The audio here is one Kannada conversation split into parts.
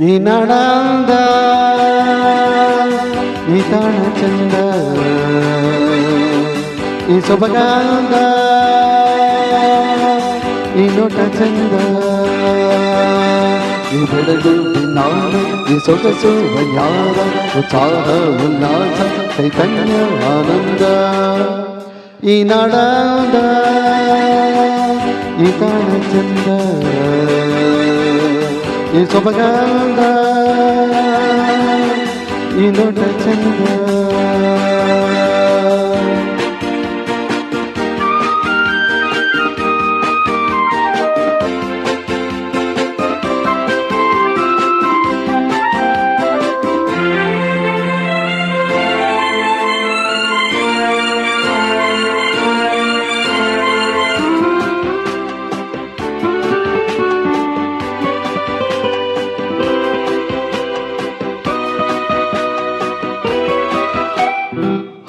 ಈ ನಡಂದ ಈ ತಾಣ ಚಂದ ಈ ಸೊಬಗಾಂದ ಈ ನೋಟ ಚಂದ ಈ ಬೆಳಗು ನಾಡು ಈ ಸೊಗಸು ವಯ್ಯಾರ ಉತ್ಸಾಹ ಉಲ್ಲಾಸ ಚೈತನ್ಯ ಆನಂದ ಈ ನಡಂದ ಈ ತಾಣ ಚಂದ ಈ ಸೊಬಗಾಂದ ಈ ನೋಟ ಚಂದ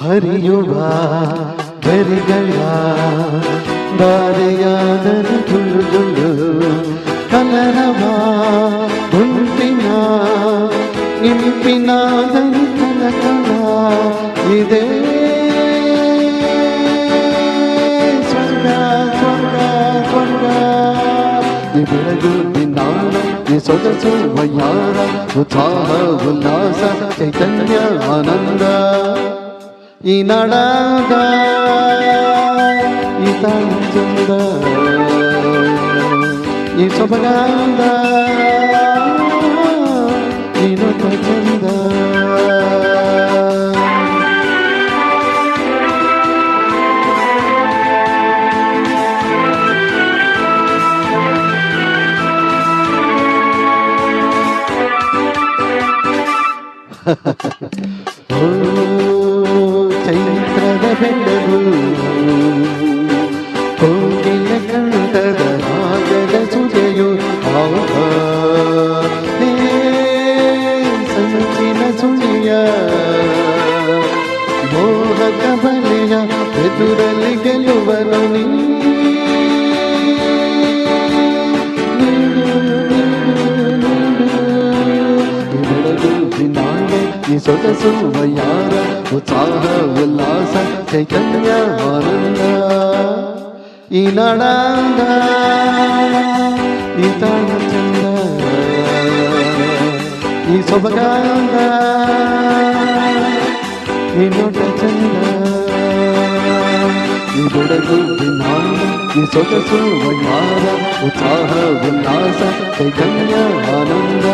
ಹರಿಯುವ ಗರಿಗಳ ದಾರಿಯಾದರೆ ಗುಳ್ಳು ಗುಳ್ಳು ಕಲರವ ಗುಂಪಿನ ಇಂಪಿನ ದನಿ ಕಲಕಲ ಇದೇ ಸ್ವರ್ಗ ಸ್ವರ್ಗ ಸ್ವರ್ಗ ಈ ಬೆಳಗು ನಾಡ ಈ ಸೊಗಸು ವಯ್ಯಾರ ಉತ್ಸಾಹ ಉಲ್ಲಾಸ ಚೈತನ್ಯ ಆನಂದ ಈ ನಡಾದ ಈ ತಾಣ ಚಂದ ಈ ಸೊಬಗಾಂದ ಈ ನೋಟ ಚಂದ ಚೈತ್ರದ ಬೆಳಗು ಕೋಗಿಲ ಕಂಠದ ರಾಗದ ಸುಜೆಯು ಸಂಚಿನ ಸುಳಿಯ ಮೋಹಕ ಬಲೆಯ ಎದುರಲ್ಲಿ ಗೆಲ್ಲುವನು ನೀ ಈ ಸೊಗಸು ವಯ್ಯಾರ ಉತ್ಸಾಹ ಉಲ್ಲಾಸ ಚೈತನ್ಯ ಆನಂದ ಈ ನಡಾಂದ ಈ ತಾಣ ಚಂದ ಈ ಸೊಬಗಾಂದ ಈ ನೋಟ ಚಂದ ಈ ಬೆಳಗು ನಾಡ ಈ ಸೊಗಸು ವಯ್ಯಾರ ಉತ್ಸಾಹ ಉಲ್ಲಾಸ ಚೈತನ್ಯ ಆನಂದ